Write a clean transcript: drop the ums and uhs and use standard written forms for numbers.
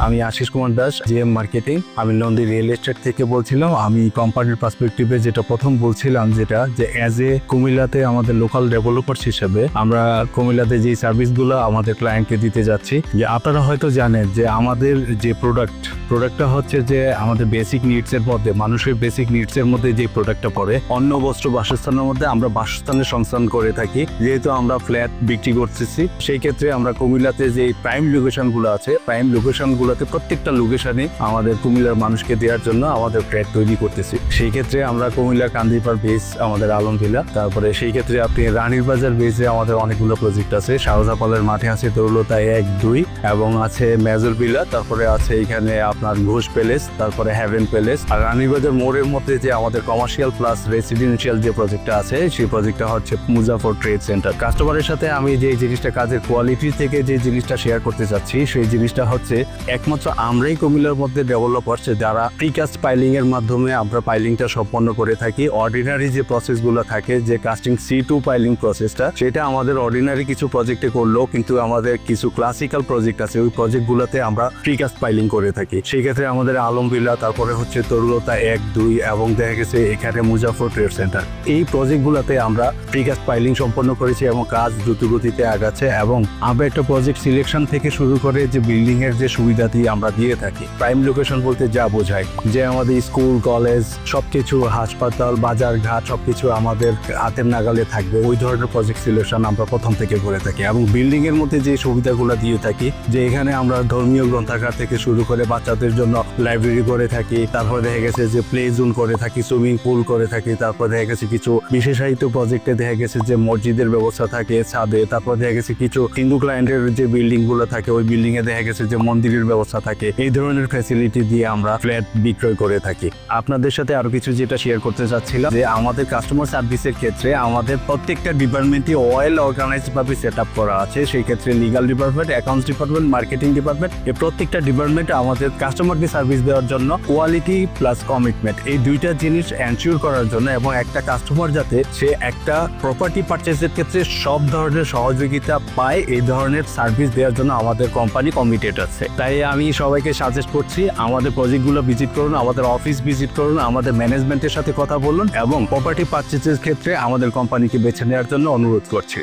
আমি Ashis Kumar Das, GM marketing. আমি Nandi real estate থেকে বলছিলাম। আমি কোম্পানির পার্সপেক্টিভে যেটা প্রথম বলছিলাম, যেটা যে অ্যাজ এ কুমিল্লাতে আমাদের লোকাল ডেভেলপার্স হিসেবে আমরা কুমিল্লাতে যে সার্ভিসগুলো আমাদের ক্লায়েন্টকে দিতে যাচ্ছি, যে আপনারা হয়তো জানেন যে আমাদের যে প্রোডাক্টটা হচ্ছে যে আমাদের বেসিক নিডসের মধ্যে, মানুষের বেসিক নিডসের মধ্যে যে প্রোডাক্টটা পড়ে, অন্ন বস্ত্র বাসস্থানের মধ্যে আমরা বাসস্থানের সংস্থান করে থাকি। যেহেতু আমরা ফ্ল্যাট বিক্রি করতেছি, সেই ক্ষেত্রে আমরা কুমিল্লাতে যে প্রাইম লোকেশনগুলো আছে, প্রাইম লোকেশনগুলোতে প্রত্যেকটা লোকেশনে আমাদের কুমিল্লার মানুষকে দেওয়ার জন্য আমাদের ফ্ল্যাট তৈরি করতেছি। সেই ক্ষেত্রে আমরা কুমিল্লা কান্দিপাড় বেস আমাদের আলমভিলা, তারপরে সেই ক্ষেত্রে আপনি রানীর বাজার বেসে আমাদের অনেকগুলো প্রজেক্ট আছে। শাহজাপালের মাঠে আছে তরুলতা 1-2 এবং আছে মেজর ভিলা, তারপরে আছে এখানে আপনার ঘোষ প্যালেস, তারপরে হ্যাভেন প্যালেস। আর রানীবাজার মোড়ের মধ্যে যে আমাদের কমার্শিয়াল প্লাস রেসিডেন্সিয়াল যে প্রজেক্টটা আছে, সেই প্রজেক্টটা হচ্ছে মুজাফর ট্রেড সেন্টার। কাস্টমারের সাথে আমি যে জিনিসটা, কাজের কোয়ালিটি থেকে যে জিনিসটা শেয়ার করতে চাচ্ছি, সেই জিনিসটা হচ্ছে একমাত্র আমরাই কুমিল্লার মধ্যে ডেভেলপার্স যারা প্রিকাস্ট পাইলিং এর মাধ্যমে আমরা পাইলিংটা সম্পন্ন করে থাকি। অর্ডিনারি যে প্রসেসগুলো থাকে, যে কাস্টিং C2 পাইলিং প্রসেসটা, সেটা আমাদের অর্ডিনারি কিছু প্রজেক্টে করলেও কিন্তু আমাদের কিছু ক্লাসিক্যাল প্রজেক্ট আছে, ওই প্রজেক্টগুলোতে আমরা প্রিকাস্ট পাইলিং করে থাকি। সেই ক্ষেত্রে আমাদের আলমভিলা, তারপরে হচ্ছে তরুলতা 1-2 এবং দেখা গেছে এখানে মুজাফর ট্রেড সেন্টার, এই প্রজেক্টগুলোতে আমরা প্রিকাস্ট পাইলিং সম্পন্ন করেছি এবং কাজ দ্রুতগতিতে আগাচ্ছে। এবং আমরা একটা প্রজেক্ট সিলেকশন থেকে শুরু করে যে বিল্ডিং এর যে সুবিধাটি আমরা দিয়ে থাকি, প্রাইম লোকেশন বলতে যা বোঝায় যে আমাদের স্কুল, কলেজ, সবকিছু, হাসপাতাল, বাজার ঘাট সবকিছু আমাদের হাতের নাগালে থাকবে, ওই ধরনের প্রজেক্ট সিলেকশন আমরা প্রথম থেকে করে থাকি। এবং বিল্ডিং এর মধ্যে যে সুবিধাগুলো দিয়ে থাকি, যে এখানে আমরা ধর্মীয় গ্রন্থাগার থেকে শুরু করে বাচ্চাদের জন্য লাইব্রেরি করে থাকি, তারপরে দেখা গেছে যে প্লে জোন করে থাকি, সুইমিং পুল করে থাকি, তারপর দেখা গেছে কিছু বিশেষায়িত প্রজেক্টে দেখা গেছে যে মসজিদের ব্যবস্থা থাকে ছাদে, তারপর দেখা গেছে কিছু হিন্দু ক্লায়েন্টের যে বিল্ডিং গুলো থাকে, ওই বিল্ডিং এ দেখা গেছে যে মন্দিরের ব্যবস্থা থাকে। এই ধরনের ফ্যাসিলিটি দিয়ে আমরা ফ্ল্যাট বিক্রয় করে থাকি। আপনাদের সাথে আরো কিছু যেটা শেয়ার করতে চাচ্ছিলাম, যে আমাদের কাস্টমার সার্ভিসের ক্ষেত্রে আমাদের প্রত্যেকটা ডিপার্টমেন্টই ওয়েল অর্গানাইজড ভাবে সেট আপ করা আছে। সেই ক্ষেত্রে legal department, accounts department, marketing department, এই প্রত্যেকটা ডিপার্টমেন্ট আমাদের কাস্টমারকে সার্ভিস দেওয়ার জন্য কোয়ালিটি প্লাস কমিটমেন্ট, এই দুইটা জিনিস এনশিওর করার জন্য, এবং একটা কাস্টমার যাতে সে একটা প্রপার্টি পারচেজের ক্ষেত্রে সব ধরনের সহযোগিতা পায়, এই ধরনের সার্ভিস দেওয়ার জন্য আমাদের কোম্পানি কমিটেড আছে। তাই আমি সবাইকে সাজেস্ট করছি, আমাদের প্রজেক্টগুলো ভিজিট করুন, আমাদের অফিস ভিজিট করুন, আমাদের ম্যানেজমেন্টের সাথে কথা বলুন এবং প্রপার্টি পারচেজের ক্ষেত্রে আমাদের কোম্পানিকে বেছে নেওয়ার জন্য অনুরোধ করছি।